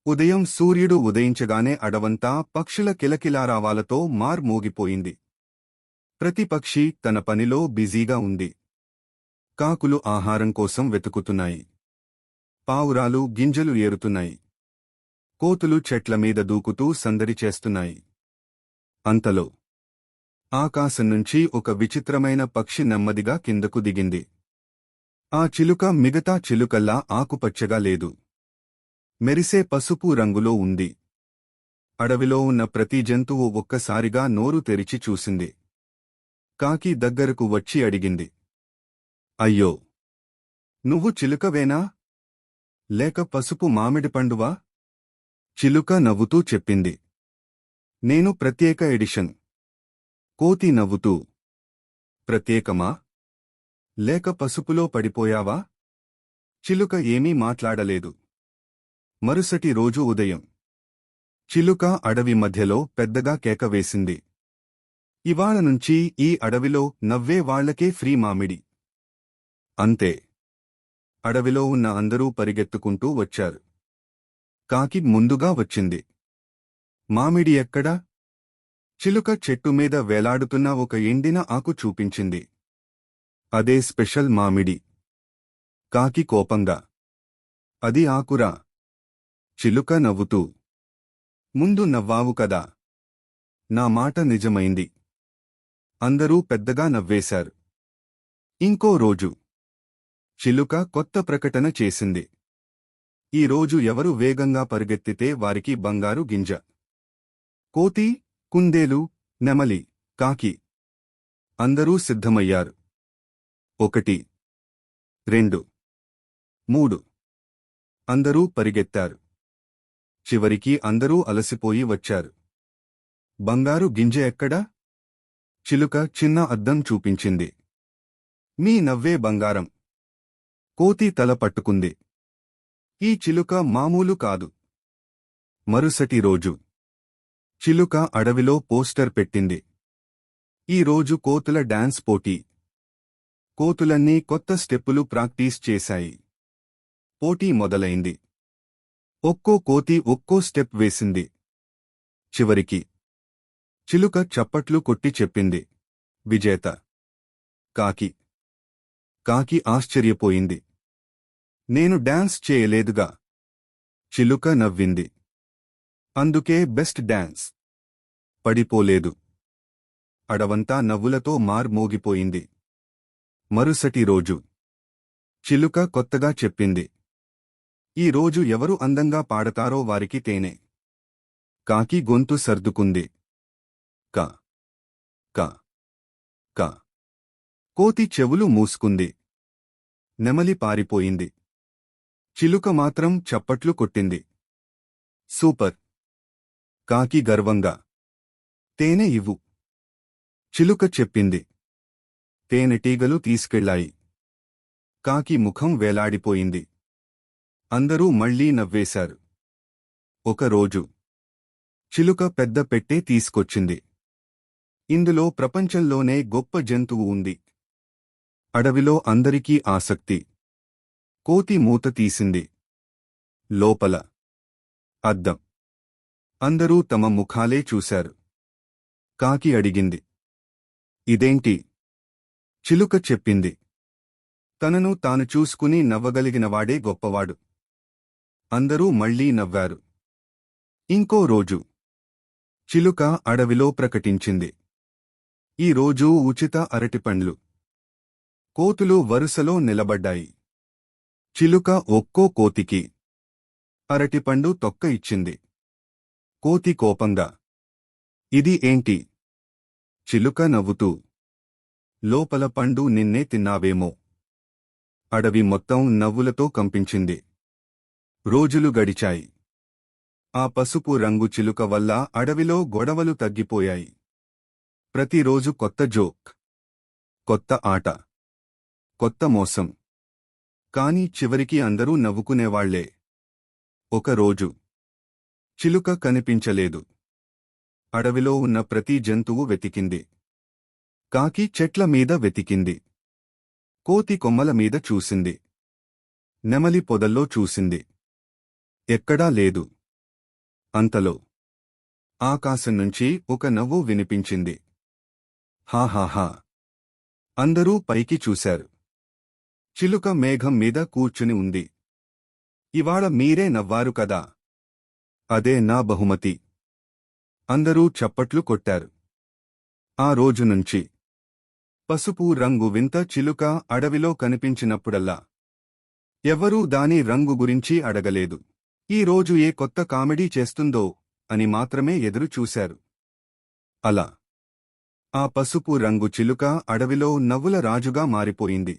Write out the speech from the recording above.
ఉదయం సూర్యుడు ఉదయించగానే అడవంతా పక్షుల కిలకిలారావాలతో మార్మోగిపోయింది. ప్రతి పక్షి తన పనిలో బిజీగా ఉంది. కాకులు ఆహారం కోసం వెతుకుతున్నాయి. పావురాలు గింజలు ఏరుతున్నాయి. కోతులు చెట్లమీద దూకుతూ సందడి చేస్తున్నాయి. అంతలో ఆకాశం నుంచి ఒక విచిత్రమైన పక్షి నెమ్మదిగా కిందకు దిగింది. ఆ చిలుక మిగతా చిలుకల్లా ఆకుపచ్చగా లేదు. మెరిసే పసుపు రంగులో ఉంది. అడవిలో ఉన్న ప్రతి జంతువు ఒక్కసారిగా నోరు తెరిచి చూసింది. కాకి దగ్గరకు వచ్చి అడిగింది, అయ్యో, నువ్వు చిలుకవేనా? లేక పసుపు మామిడి పండువా? చిలుక నవ్వుతూ చెప్పింది, నేను ప్రత్యేక ఎడిషన్. కోతి నవ్వుతూ, ప్రత్యేకమా? లేక పసుపులో పడిపోయావా? చిలుక ఏమీ మాట్లాడలేదు. మరుసటి రోజు ఉదయం చిలుక అడవి మధ్యలో పెద్దగా కేక వేసింది, ఇవాళ నుంచి ఈ అడవిలో నవ్వే వాళ్లకే ఫ్రీ మామిడి. అంతే. అడవిలో ఉన్న అందరూ పరిగెత్తుకుంటూ వచ్చారు. కాకి ముందుగా వచ్చింది. మామిడి ఎక్కడా? చిలుక చెట్టుమీద వేలాడుతున్న ఒక ఎండిన ఆకు చూపించింది. అదే స్పెషల్ మామిడి. కాకి కోపంగా, అది ఆకురా. చిలుక నవ్వుతూ, ముందు నవ్వావు కదా. నా మాట నిజమైంది. అందరూ పెద్దగా నవ్వేశారు. ఇంకో రోజు చిలుక కొత్త ప్రకటన చేసింది. ఈ రోజు ఎవరు వేగంగా పరిగెత్తితే వారికి బంగారు గింజ. కోతి, కుందేలు, నెమలి, కాకి అందరూ సిద్ధమయ్యారు. 1, 2, 3 అందరూ పరిగెత్తారు. చివరికి అందరూ అలసిపోయి వచ్చారు. బంగారు గింజ ఎక్కడా? చిలుక చిన్న అద్దం చూపించింది. మీ నవ్వే బంగారం. కోతి తల పట్టుకుంది. ఈ చిలుక మామూలు కాదు. మరుసటి రోజు చిలుక అడవిలో పోస్టర్ పెట్టింది. ఈ రోజు కోతుల డాన్స్ పోటీ. కోతులన్నీ కొత్త స్టెప్పులు ప్రాక్టీస్ చేశాయి. పోటీ మొదలైంది. ఒక్కో కోతి ఒక్కో స్టెప్ వేసింది. చివరికి చిలుక చప్పట్లు కొట్టి చెప్పింది, విజేత కాకి. కాకి ఆశ్చర్యపోయింది. నేను డాన్స్ చేయలేదుగా. చిలుక నవ్వింది. అందుకే బెస్ట్ డాన్స్. పడిపోలేదు. అడవంతా నవ్వులతో మార్మోగిపోయింది. మరుసటి రోజు చిలుక కొత్తగా చెప్పింది, ఈ రోజు ఎవరు అందంగా పాడతారో వారికి తేనె. కాకి గొంతు సర్దుకుంది. క క క. కోతి చెవులు మూసుకుంది. నెమలి పారిపోయింది. చిలుక మాత్రం చప్పట్లు కొట్టింది. సూపర్. కాకి గర్వంగా, తేనె ఇవ్వు. చిలుక చెప్పింది. తేనెటీగలు తీసుకెళ్లాయి. కాకి ముఖం వేలాడిపోయింది. అందరూ మళ్లీ నవ్వేశారు. ఒకరోజు చిలుక పెద్ద పెట్టె తీసుకొచ్చింది. ఇందులో ప్రపంచంలోనే గొప్ప జంతువు ఉంది. అడవిలో అందరికీ ఆసక్తి. కోతి మూత తీసింది. లోపల అద్దం. అందరూ తమ ముఖాలే చూశారు. కాకి అడిగింది, ఇదేంటి? చిలుక చెప్పింది, తనను తాను చూసుకుని నవ్వగలిగినవాడే గొప్పవాడు. అందరూ మళ్లీ నవ్వారు. ఇంకో రోజు చిలుక అడవిలో ప్రకటించింది, ఈ రోజు ఉచిత అరటిపండ్లు. కోతులు వరుసలో నిలబడ్డాయి. చిలుక ఒక్కో కోతికి అరటిపండు తొక్క ఇచ్చింది. కోతి కోపంగా, ఇది ఏంటి? చిలుక నవ్వుతూ, లోపల పండు నిన్నే తిన్నావేమో. అడవి మొత్తం నవ్వులతో కంపించింది. రోజులు గడిచాయి. ఆ పసుపు రంగు చిలుక వల్ల అడవిలో గొడవలు తగ్గిపోయాయి. ప్రతిరోజు కొత్త జోక్, కొత్త ఆట, కొత్త మోసం. కాని చివరికి అందరూ నవ్వుకునేవాళ్లే. ఒకరోజు చిలుక కనిపించలేదు. అడవిలో ఉన్న ప్రతి జంతువు వెతికింది. కాకి చెట్ల మీద వెతికింది. కోతి కొమ్మల మీద చూసింది. నెమలి పొదల్లో చూసింది. ఎక్కడా లేదు. అంతలో ఆకాశం నుంచి ఒక నవ్వు వినిపించింది. హాహాహా! అందరూ పైకి చూశారు. చిలుక మేఘం మీద కూర్చుని ఉంది. ఇవాళ మీరే నవ్వారు కదా! అదే నా బహుమతి. అందరూ చప్పట్లు కొట్టారు. ఆ రోజునుంచి పసుపు రంగు వింత చిలుక అడవిలో కనిపించినప్పుడల్లా ఎవరూ దాని రంగు గురించి అడగలేదు. ఈ రోజు ఏ కొత్త కామెడీ చేస్తుందో అని మాత్రమే ఎదురు చూశారు. అలా ఆ పసుపు రంగు చిలుక అడవిలో నవ్వుల రాజుగా మారిపోయింది.